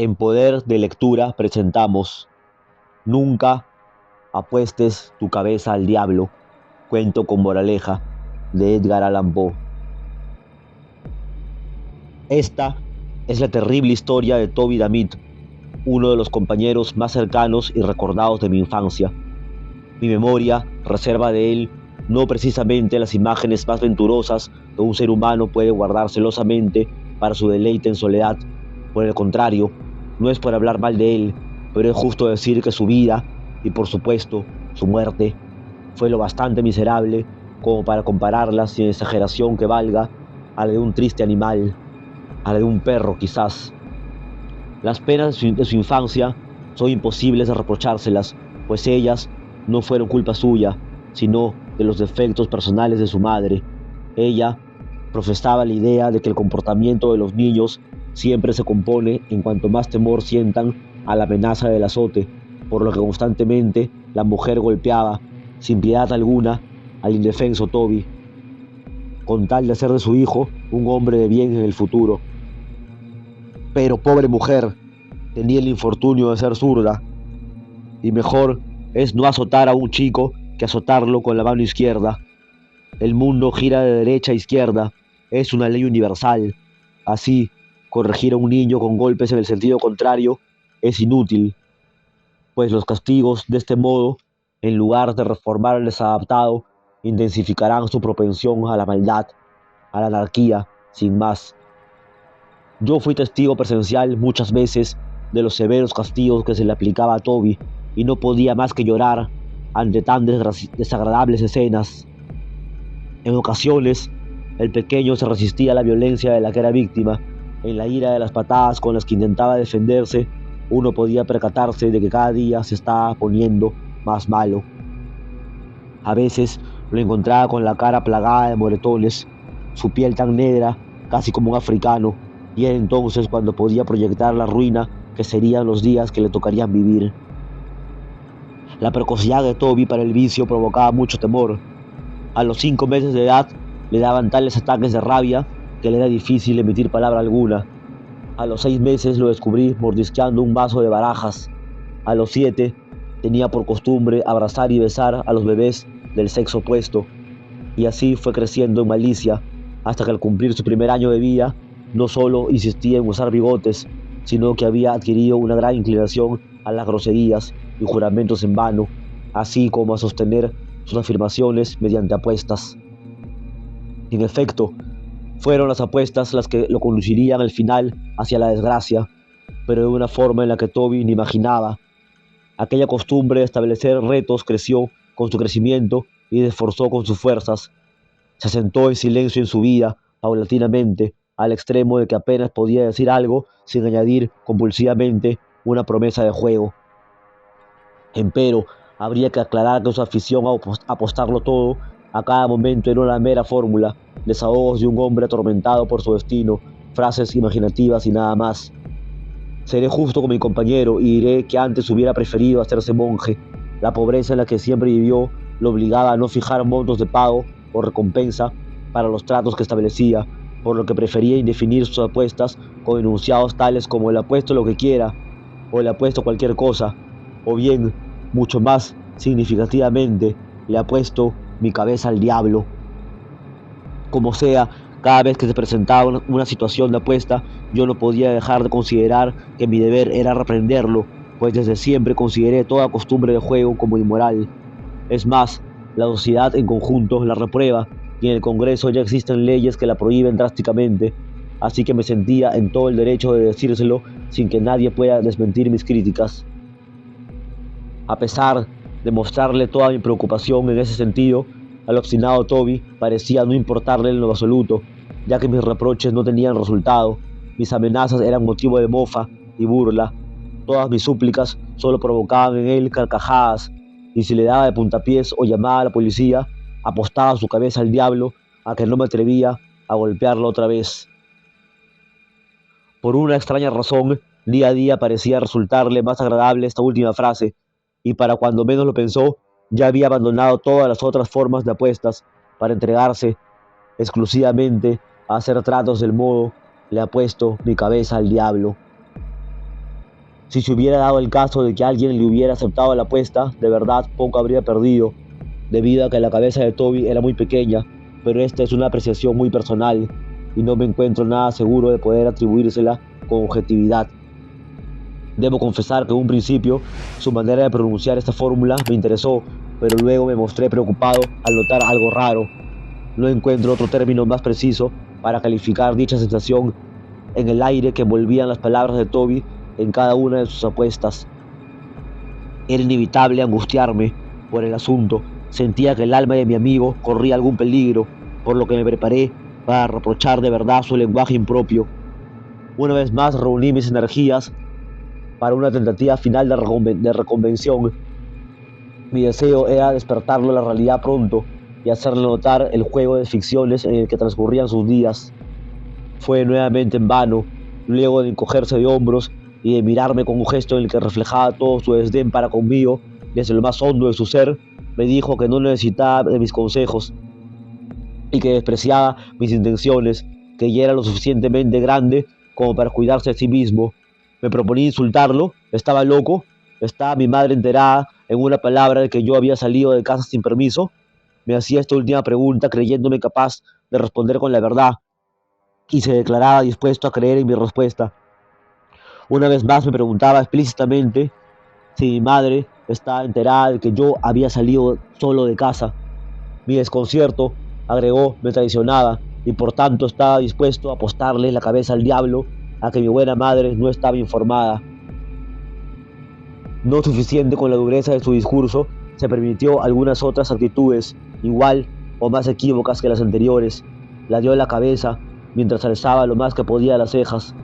En Poder de Lectura presentamos Nunca apuestes tu cabeza al diablo, cuento con moraleja de Edgar Allan Poe. Esta es la terrible historia de Toby Damit, uno de los compañeros más cercanos y recordados de mi infancia. Mi memoria reserva de él no precisamente las imágenes más venturosas que un ser humano puede guardar celosamente para su deleite en soledad. Por el contrario, no es por hablar mal de él, pero es justo decir que su vida, y por supuesto su muerte, fue lo bastante miserable como para compararla sin exageración que valga a la de un triste animal, a la de un perro quizás. Las penas de su infancia son imposibles de reprochárselas, pues ellas no fueron culpa suya, sino de los defectos personales de su madre. Ella profesaba la idea de que el comportamiento de los niños siempre se compone en cuanto más temor sientan a la amenaza del azote, por lo que constantemente la mujer golpeaba, sin piedad alguna, al indefenso Toby, con tal de hacer de su hijo un hombre de bien en el futuro. Pero pobre mujer, tenía el infortunio de ser zurda, y mejor es no azotar a un chico que azotarlo con la mano izquierda. El mundo gira de derecha a izquierda, es una ley universal. Así, corregir a un niño con golpes en el sentido contrario es inútil, pues los castigos de este modo, en lugar de reformar al desadaptado, intensificarán su propensión a la maldad, a la anarquía, sin más. Yo fui testigo presencial muchas veces de los severos castigos que se le aplicaba a Toby y no podía más que llorar ante tan desagradables escenas. En ocasiones, el pequeño se resistía a la violencia de la que era víctima. En la ira de las patadas con las que intentaba defenderse, uno podía percatarse de que cada día se estaba poniendo más malo. A veces lo encontraba con la cara plagada de moretones, su piel tan negra, casi como un africano, y era entonces cuando podía proyectar la ruina que serían los días que le tocarían vivir. La precocidad de Toby para el vicio provocaba mucho temor. A los 5 meses de edad le daban tales ataques de rabia que le era difícil emitir palabra alguna. A los 6 meses lo descubrí mordisqueando un vaso de barajas. A los 7 tenía por costumbre abrazar y besar a los bebés del sexo opuesto. Y así fue creciendo en malicia, hasta que al cumplir su primer año de vida, no solo insistía en usar bigotes, sino que había adquirido una gran inclinación a las groserías y juramentos en vano, así como a sostener sus afirmaciones mediante apuestas. En efecto, fueron las apuestas las que lo conducirían al final hacia la desgracia, pero de una forma en la que Toby ni imaginaba. Aquella costumbre de establecer retos creció con su crecimiento y se esforzó con sus fuerzas. Se sentó en silencio en su vida, paulatinamente, al extremo de que apenas podía decir algo sin añadir compulsivamente una promesa de juego. Empero, habría que aclarar que su afición a apostarlo todo a cada momento era una mera fórmula, desahogos de un hombre atormentado por su destino, frases imaginativas y nada más. Seré justo con mi compañero y diré que antes hubiera preferido hacerse monje. La pobreza en la que siempre vivió lo obligaba a no fijar montos de pago o recompensa para los tratos que establecía, por lo que prefería indefinir sus apuestas con enunciados tales como le apuesto lo que quiera, o le apuesto cualquier cosa, o bien, mucho más significativamente, le apuesto mi cabeza al diablo. Como sea, cada vez que se presentaba una situación de apuesta, yo no podía dejar de considerar que mi deber era reprenderlo, pues desde siempre consideré toda costumbre de juego como inmoral. Es más, la sociedad en conjunto la reprueba, y en el Congreso ya existen leyes que la prohíben drásticamente, así que me sentía en todo el derecho de decírselo sin que nadie pueda desmentir mis críticas. A pesar de mostrarle toda mi preocupación en ese sentido, al obstinado Toby parecía no importarle en lo absoluto, ya que mis reproches no tenían resultado, mis amenazas eran motivo de mofa y burla, todas mis súplicas solo provocaban en él carcajadas, y si le daba de puntapiés o llamaba a la policía, apostaba su cabeza al diablo a que no me atrevía a golpearlo otra vez. Por una extraña razón, día a día parecía resultarle más agradable esta última frase, y para cuando menos lo pensó, ya había abandonado todas las otras formas de apuestas para entregarse exclusivamente a hacer tratos del modo le apuesto mi cabeza al diablo. Si se hubiera dado el caso de que alguien le hubiera aceptado la apuesta, de verdad poco habría perdido, debido a que la cabeza de Toby era muy pequeña, pero esta es una apreciación muy personal y no me encuentro nada seguro de poder atribuírsela con objetividad. Debo confesar que en un principio su manera de pronunciar esta fórmula me interesó, pero luego me mostré preocupado al notar algo raro. No encuentro otro término más preciso para calificar dicha sensación en el aire que envolvían las palabras de Toby en cada una de sus apuestas. Era inevitable angustiarme por el asunto. Sentía que el alma de mi amigo corría algún peligro, por lo que me preparé para reprochar de verdad su lenguaje impropio. Una vez más reuní mis energías para una tentativa final de reconvención. Mi deseo era despertarlo a la realidad pronto y hacerle notar el juego de ficciones en el que transcurrían sus días. Fue nuevamente en vano. Luego de encogerse de hombros y de mirarme con un gesto en el que reflejaba todo su desdén para conmigo, desde lo más hondo de su ser, me dijo que no necesitaba de mis consejos y que despreciaba mis intenciones, que ya era lo suficientemente grande como para cuidarse a sí mismo. Me proponía insultarlo, estaba loco, estaba mi madre enterada en una palabra de que yo había salido de casa sin permiso. Me hacía esta última pregunta creyéndome capaz de responder con la verdad y se declaraba dispuesto a creer en mi respuesta. Una vez más me preguntaba explícitamente si mi madre estaba enterada de que yo había salido solo de casa. Mi desconcierto, agregó, me traicionaba y por tanto estaba dispuesto a apostarle la cabeza al diablo a que mi buena madre no estaba informada. No suficiente con la dureza de su discurso, se permitió algunas otras actitudes, igual o más equívocas que las anteriores. Ladeó la cabeza mientras alzaba lo más que podía las cejas.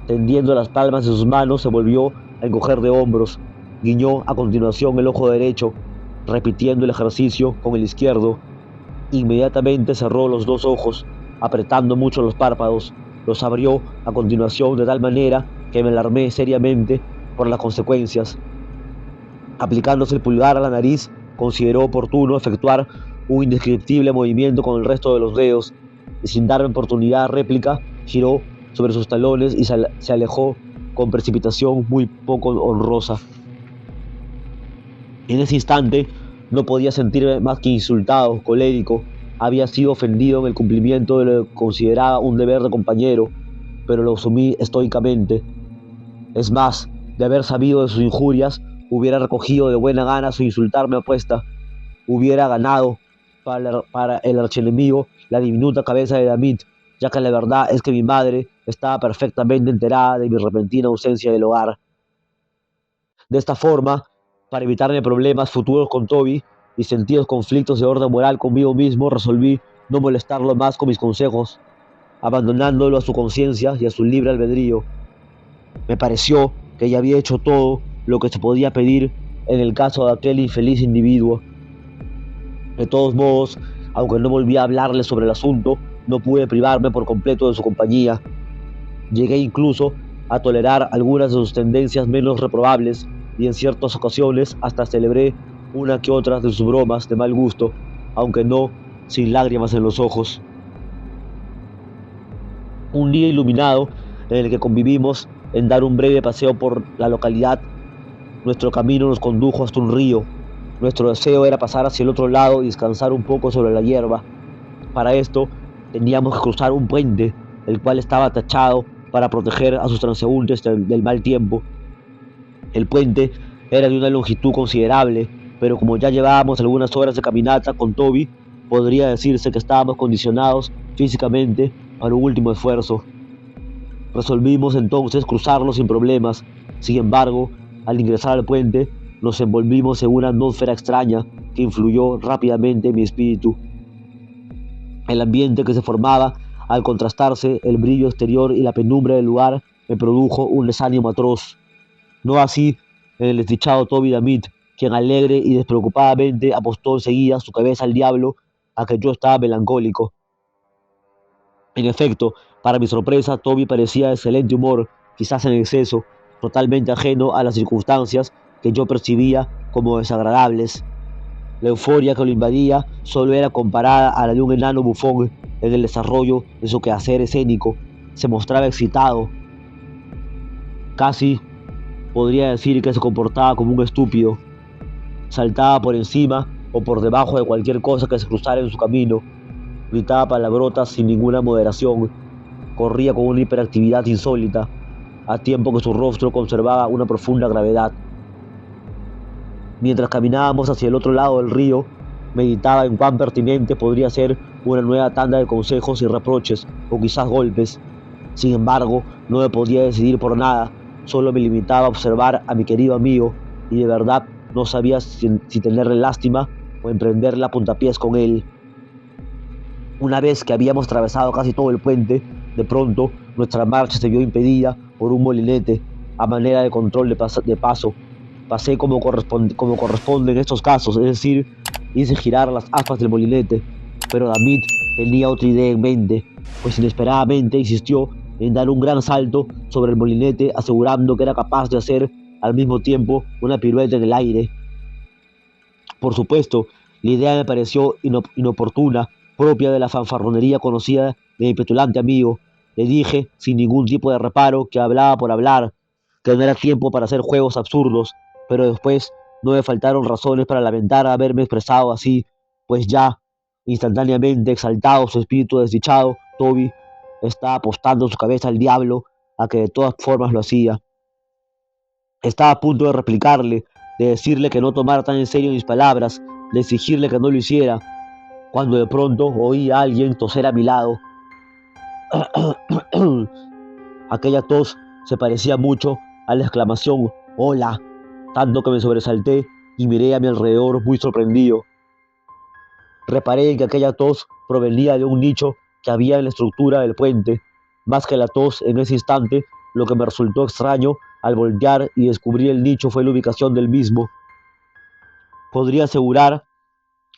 Tendiendo las palmas de sus manos, se volvió a encoger de hombros. Guiñó a continuación el ojo derecho, repitiendo el ejercicio con el izquierdo. Inmediatamente cerró los dos ojos, apretando mucho los párpados. Los abrió a continuación de tal manera que me alarmé seriamente por las consecuencias. Aplicándose el pulgar a la nariz, consideró oportuno efectuar un indescriptible movimiento con el resto de los dedos y sin darme oportunidad de réplica, giró sobre sus talones y se alejó con precipitación muy poco honrosa. En ese instante no podía sentirme más que insultado, colérico. Había sido ofendido en el cumplimiento de lo que consideraba un deber de compañero, pero lo asumí estoicamente. Es más, de haber sabido de sus injurias, hubiera recogido de buena gana su insultarme apuesta. Hubiera ganado para el archienemigo la diminuta cabeza de Damit, ya que la verdad es que mi madre estaba perfectamente enterada de mi repentina ausencia del hogar. De esta forma, para evitarme problemas futuros con Toby y sentidos conflictos de orden moral conmigo mismo, resolví no molestarlo más con mis consejos, abandonándolo a su conciencia y a su libre albedrío. Me pareció que ya había hecho todo lo que se podía pedir en el caso de aquel infeliz individuo. De todos modos, aunque no volví a hablarle sobre el asunto, no pude privarme por completo de su compañía. Llegué incluso a tolerar algunas de sus tendencias menos reprobables y en ciertas ocasiones hasta celebré una que otra de sus bromas de mal gusto, aunque no sin lágrimas en los ojos. Un día iluminado en el que convivimos en dar un breve paseo por la localidad, nuestro camino nos condujo hasta un río. Nuestro deseo era pasar hacia el otro lado y descansar un poco sobre la hierba. Para esto teníamos que cruzar un puente, el cual estaba tachado para proteger a sus transeúntes del mal tiempo. El puente era de una longitud considerable, pero como ya llevábamos algunas horas de caminata con Toby, podría decirse que estábamos condicionados físicamente para un último esfuerzo. Resolvimos entonces cruzarlo sin problemas. Sin embargo, al ingresar al puente, nos envolvimos en una atmósfera extraña que influyó rápidamente en mi espíritu. El ambiente que se formaba al contrastarse el brillo exterior y la penumbra del lugar me produjo un desánimo atroz. No así en el desdichado Toby Damit, quien alegre y despreocupadamente apostó enseguida su cabeza al diablo a que yo estaba melancólico. En efecto, para mi sorpresa, Toby parecía de excelente humor, quizás en exceso, totalmente ajeno a las circunstancias que yo percibía como desagradables. La euforia que lo invadía solo era comparada a la de un enano bufón en el desarrollo de su quehacer escénico. Se mostraba excitado, casi Podría decir que se comportaba como un estúpido. Saltaba por encima o por debajo de cualquier cosa que se cruzara en su camino. Gritaba palabrotas sin ninguna moderación. Corría con una hiperactividad insólita, a tiempo que su rostro conservaba una profunda gravedad. Mientras caminábamos hacia el otro lado del río, meditaba en cuán pertinente podría ser una nueva tanda de consejos y reproches, o quizás golpes. Sin embargo, no me podía decidir por nada, solo me limitaba a observar a mi querido amigo, y de verdad no sabía si tenerle lástima o emprenderla a puntapiés con él. Una vez que habíamos atravesado casi todo el puente, de pronto nuestra marcha se vio impedida por un molinete a manera de control de paso. Pasé como corresponde en estos casos, es decir, hice girar las aspas del molinete, pero David tenía otra idea en mente, pues inesperadamente insistió en dar un gran salto sobre el molinete, asegurando que era capaz de hacer al mismo tiempo una pirueta en el aire. Por supuesto, la idea me pareció inoportuna, propia de la fanfarronería conocida de mi petulante amigo. Le dije, sin ningún tipo de reparo, que hablaba por hablar, que no era tiempo para hacer juegos absurdos, pero después no me faltaron razones para lamentar haberme expresado así, pues ya, instantáneamente exaltado su espíritu desdichado, Toby estaba apostando su cabeza al diablo, a que de todas formas lo hacía. Estaba a punto de replicarle, de decirle que no tomara tan en serio mis palabras, de exigirle que no lo hiciera, cuando de pronto oí a alguien toser a mi lado. Aquella tos se parecía mucho a la exclamación «¡Hola!», tanto que me sobresalté y miré a mi alrededor muy sorprendido. Reparé en que aquella tos provenía de un nicho que había en la estructura del puente. Más que la tos en ese instante, lo que me resultó extraño al voltear y descubrir el nicho fue la ubicación del mismo. Podría asegurar,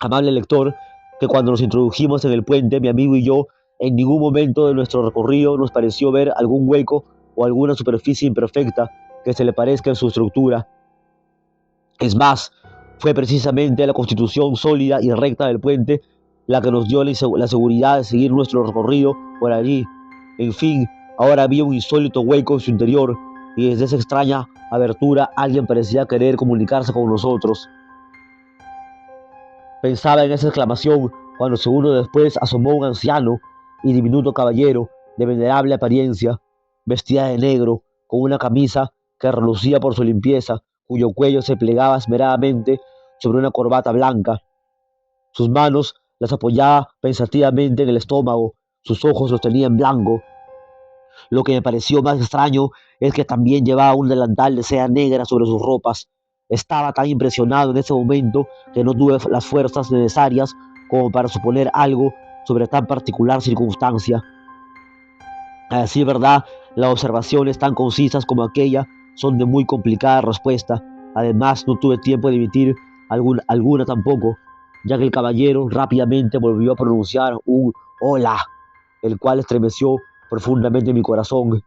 amable lector, que cuando nos introdujimos en el puente, mi amigo y yo, en ningún momento de nuestro recorrido nos pareció ver algún hueco o alguna superficie imperfecta que se le parezca en su estructura. Es más, fue precisamente la constitución sólida y recta del puente la que nos dio la seguridad de seguir nuestro recorrido por allí. En fin, ahora había un insólito hueco en su interior, y desde esa extraña abertura alguien parecía querer comunicarse con nosotros. Pensaba en esa exclamación cuando segundos después asomó un anciano y diminuto caballero de venerable apariencia, vestida de negro, con una camisa que relucía por su limpieza, cuyo cuello se plegaba esmeradamente sobre una corbata blanca. Sus manos las apoyaba pensativamente en el estómago, sus ojos los tenía en blanco. Lo que me pareció más extraño es que también llevaba un delantal de seda negra sobre sus ropas. Estaba tan impresionado en ese momento que no tuve las fuerzas necesarias como para suponer algo sobre tan particular circunstancia. A decir verdad, las observaciones tan concisas como aquella son de muy complicada respuesta. Además, no tuve tiempo de emitir alguna tampoco, ya que el caballero rápidamente volvió a pronunciar un hola, el cual estremeció profundamente mi corazón.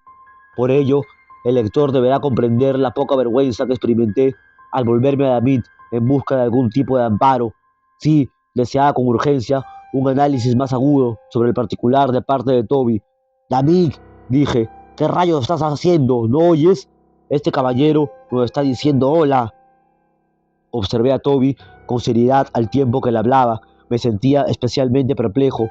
Por ello, el lector deberá comprender la poca vergüenza que experimenté al volverme a David en busca de algún tipo de amparo. Sí, deseaba con urgencia un análisis más agudo sobre el particular de parte de Toby. David, dije, ¿qué rayos estás haciendo? ¿No oyes? Este caballero nos está diciendo hola. Observé a Toby con seriedad al tiempo que le hablaba. Me sentía especialmente perplejo.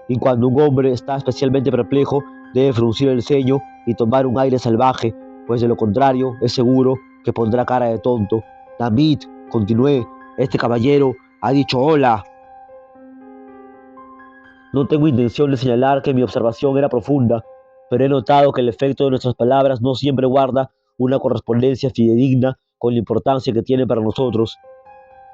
Y cuando un hombre está especialmente perplejo, debe fruncir el ceño y tomar un aire salvaje, pues de lo contrario es seguro que pondrá cara de tonto. David, continué, este caballero ha dicho hola. No tengo intención de señalar que mi observación era profunda, pero he notado que el efecto de nuestras palabras no siempre guarda una correspondencia fidedigna con la importancia que tiene para nosotros.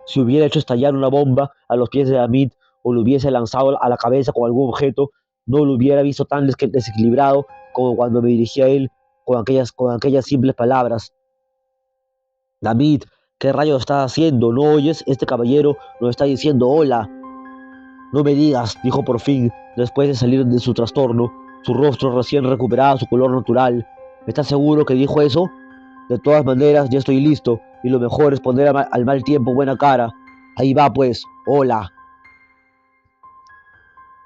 Si hubiera hecho estallar una bomba a los pies de David o lo hubiese lanzado a la cabeza con algún objeto, no lo hubiera visto tan desequilibrado como cuando me dirigí a él con aquellas simples palabras. David, ¿qué rayos estás haciendo? ¿No oyes? Este caballero nos está diciendo hola. No me digas, dijo por fin, después de salir de su trastorno, su rostro recién recuperaba su color natural. ¿Estás seguro que dijo eso? De todas maneras, ya estoy listo, y lo mejor es poner al mal tiempo buena cara. Ahí va pues, hola.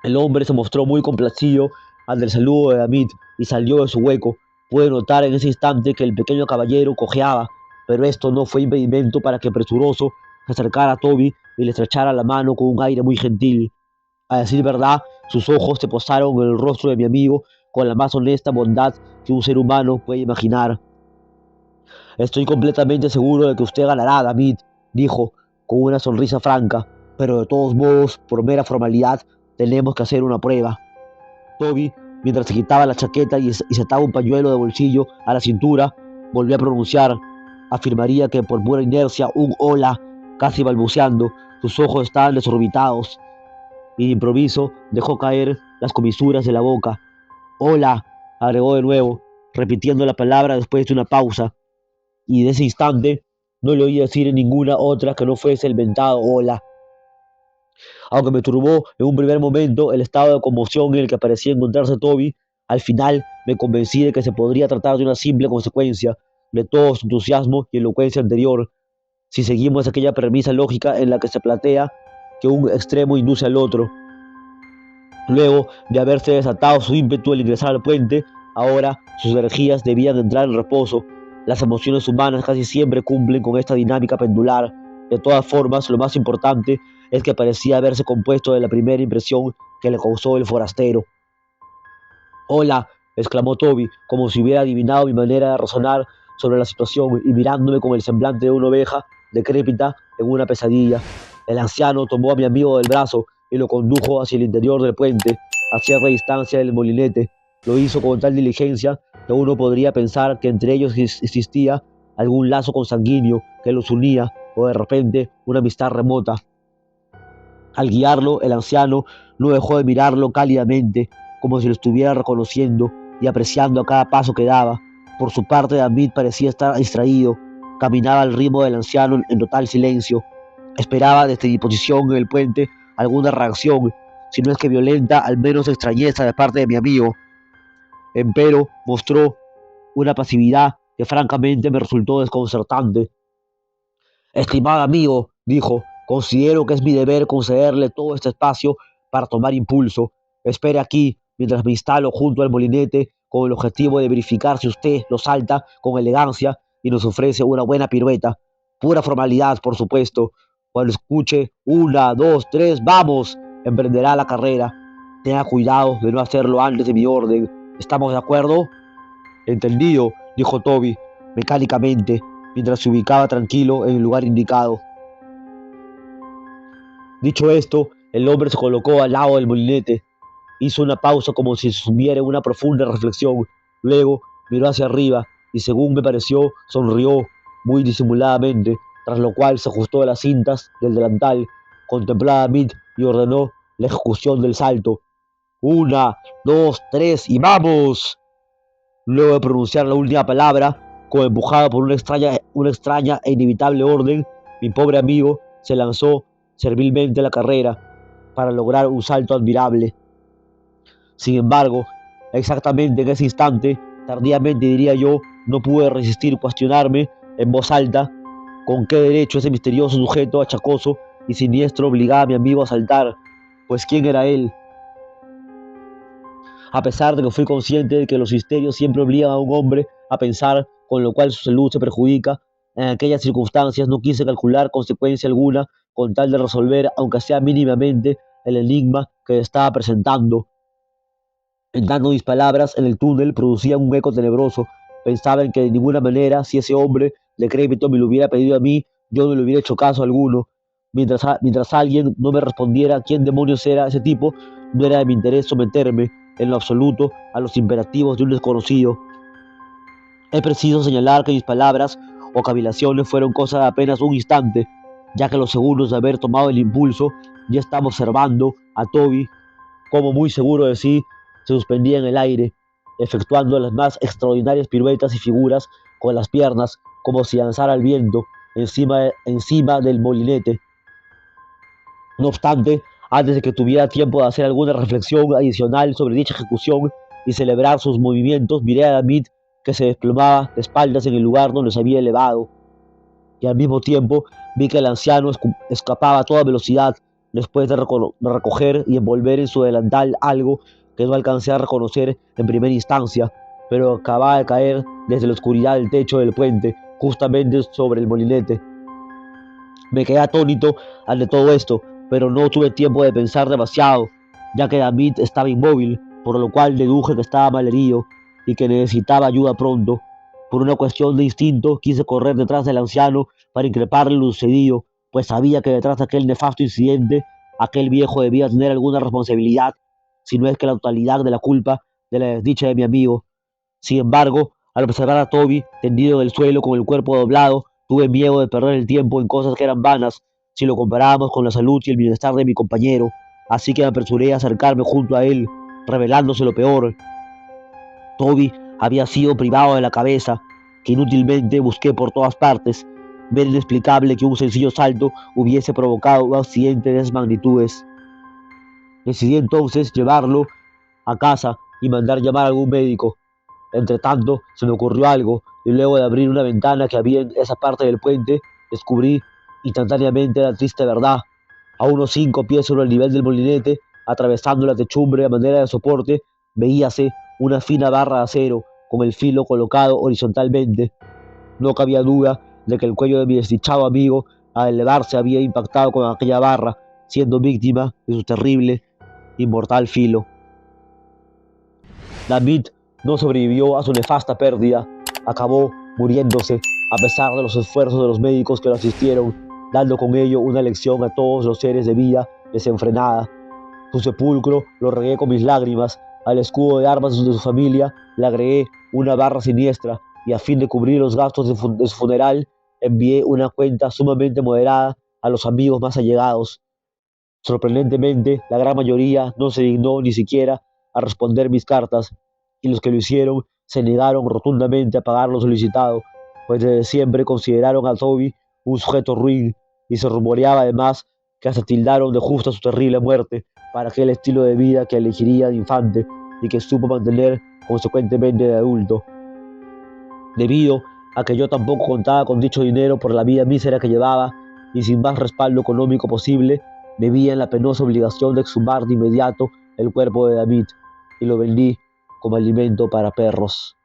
El hombre se mostró muy complacido ante el saludo de David y salió de su hueco. Pude notar en ese instante que el pequeño caballero cojeaba, pero esto no fue impedimento para que presuroso se acercara a Toby y le estrechara la mano con un aire muy gentil. A decir verdad, sus ojos se posaron en el rostro de mi amigo con la más honesta bondad que un ser humano puede imaginar. Estoy completamente seguro de que usted ganará, David, dijo, con una sonrisa franca, pero de todos modos, por mera formalidad, tenemos que hacer una prueba. Toby, mientras se quitaba la chaqueta y se ataba un pañuelo de bolsillo a la cintura, volvió a pronunciar. Afirmaría que por pura inercia un hola, casi balbuceando, sus ojos estaban desorbitados, y de improviso dejó caer las comisuras de la boca. Hola, agregó de nuevo, repitiendo la palabra después de una pausa, y de ese instante no le oí decir ninguna otra que no fuese el ventado hola. Aunque me turbó en un primer momento el estado de conmoción en el que parecía encontrarse Toby, al final me convencí de que se podría tratar de una simple consecuencia de todo su entusiasmo y elocuencia anterior, si seguimos aquella premisa lógica en la que se plantea que un extremo induce al otro. Luego de haberse desatado su ímpetu al ingresar al puente, ahora sus energías debían entrar en reposo. Las emociones humanas casi siempre cumplen con esta dinámica pendular. De todas formas, lo más importante es que parecía haberse compuesto de la primera impresión que le causó el forastero. «Hola», exclamó Toby, como si hubiera adivinado mi manera de razonar sobre la situación y mirándome con el semblante de una oveja decrépita en una pesadilla. El anciano tomó a mi amigo del brazo y lo condujo hacia el interior del puente, a cierta distancia del molinete. Lo hizo con tal diligencia que uno podría pensar que entre ellos existía algún lazo consanguíneo que los unía, o de repente una amistad remota. Al guiarlo, el anciano no dejó de mirarlo cálidamente, como si lo estuviera reconociendo y apreciando a cada paso que daba. Por su parte, David parecía estar distraído. Caminaba al ritmo del anciano en total silencio. Esperaba desde mi posición en el puente alguna reacción, si no es que violenta, al menos extrañeza de parte de mi amigo. Empero mostró una pasividad que francamente me resultó desconcertante. «Estimado amigo», dijo, «considero que es mi deber concederle todo este espacio para tomar impulso. Espere aquí mientras me instalo junto al molinete con el objetivo de verificar si usted lo salta con elegancia y nos ofrece una buena pirueta. Pura formalidad, por supuesto. Cuando escuche 1, 2, 3, ¡vamos!, emprenderá la carrera. Tenga cuidado de no hacerlo antes de mi orden. ¿Estamos de acuerdo?» «Entendido», dijo Toby, mecánicamente, mientras se ubicaba tranquilo en el lugar indicado. Dicho esto, el hombre se colocó al lado del molinete. Hizo una pausa como si se sumiera en una profunda reflexión. Luego miró hacia arriba y, según me pareció, sonrió muy disimuladamente, tras lo cual se ajustó las cintas del delantal, contempló a David y ordenó la ejecución del salto. 1, 2, 3 y ¡vamos! Luego de pronunciar la última palabra, como empujado por una extraña e inevitable orden, mi pobre amigo se lanzó servilmente a la carrera para lograr un salto admirable. Sin embargo, exactamente en ese instante, tardíamente diría yo, no pude resistir cuestionarme en voz alta con qué derecho ese misterioso sujeto achacoso y siniestro obligaba a mi amigo a saltar, pues ¿quién era él? A pesar de que fui consciente de que los misterios siempre obligan a un hombre a pensar, con lo cual su salud se perjudica, en aquellas circunstancias no quise calcular consecuencia alguna con tal de resolver, aunque sea mínimamente, el enigma que estaba presentando. En tanto mis palabras en el túnel producían un eco tenebroso. Pensaba en que de ninguna manera, si ese hombre decrépito me lo hubiera pedido a mí, yo no le hubiera hecho caso alguno. Mientras alguien no me respondiera quién demonios era ese tipo, no era de mi interés someterme en lo absoluto a los imperativos de un desconocido. Es preciso señalar que mis palabras o cavilaciones fueron cosa de apenas un instante, ya que a los segundos de haber tomado el impulso ya estaba observando a Toby, como muy seguro de sí, se suspendía en el aire, efectuando las más extraordinarias piruetas y figuras con las piernas, como si lanzara al viento encima del molinete. No obstante, antes de que tuviera tiempo de hacer alguna reflexión adicional sobre dicha ejecución y celebrar sus movimientos, miré a David, que se desplomaba de espaldas en el lugar donde se había elevado, y al mismo tiempo vi que el anciano escapaba a toda velocidad después de recoger y envolver en su delantal algo que no alcancé a reconocer en primera instancia. pero acababa de caer desde la oscuridad del techo del puente, justamente sobre el molinete. Me quedé atónito ante todo esto, pero no tuve tiempo de pensar demasiado, ya que David estaba inmóvil, por lo cual deduje que estaba malherido y que necesitaba ayuda pronto. Por una cuestión de instinto, quise correr detrás del anciano para increparle lo sucedido, pues sabía que detrás de aquel nefasto incidente, aquel viejo debía tener alguna responsabilidad, si no es que la totalidad de la culpa de la desdicha de mi amigo. Sin embargo, al observar a Toby tendido en el suelo con el cuerpo doblado, tuve miedo de perder el tiempo en cosas que eran vanas si lo comparábamos con la salud y el bienestar de mi compañero, así que me apresuré a acercarme junto a él, revelándose lo peor. Toby había sido privado de la cabeza, que inútilmente busqué por todas partes. Era inexplicable que un sencillo salto hubiese provocado un accidente de esas magnitudes. Decidí entonces llevarlo a casa y mandar llamar a algún médico. Entretanto, se me ocurrió algo, y luego de abrir una ventana que había en esa parte del puente, descubrí instantáneamente la triste verdad. A unos 5 pies sobre el nivel del molinete, atravesando la techumbre a manera de soporte, veíase una fina barra de acero con el filo colocado horizontalmente. No cabía duda de que el cuello de mi desdichado amigo, al elevarse, había impactado con aquella barra, siendo víctima de su terrible y mortal filo. David no sobrevivió a su nefasta pérdida, acabó muriéndose a pesar de los esfuerzos de los médicos que lo asistieron, dando con ello una lección a todos los seres de vida desenfrenada. Su sepulcro lo regué con mis lágrimas, al escudo de armas de su familia le agregué una barra siniestra y a fin de cubrir los gastos de su funeral envié una cuenta sumamente moderada a los amigos más allegados. Sorprendentemente, la gran mayoría no se dignó ni siquiera a responder mis cartas, y los que lo hicieron se negaron rotundamente a pagar lo solicitado, pues desde siempre consideraron a Toby un sujeto ruin, y se rumoreaba además que hasta tildaron de justa su terrible muerte para aquel estilo de vida que elegiría de infante y que supo mantener consecuentemente de adulto. Debido a que yo tampoco contaba con dicho dinero por la vida mísera que llevaba y sin más respaldo económico posible, me vi en la penosa obligación de exhumar de inmediato el cuerpo de David y lo vendí como alimento para perros.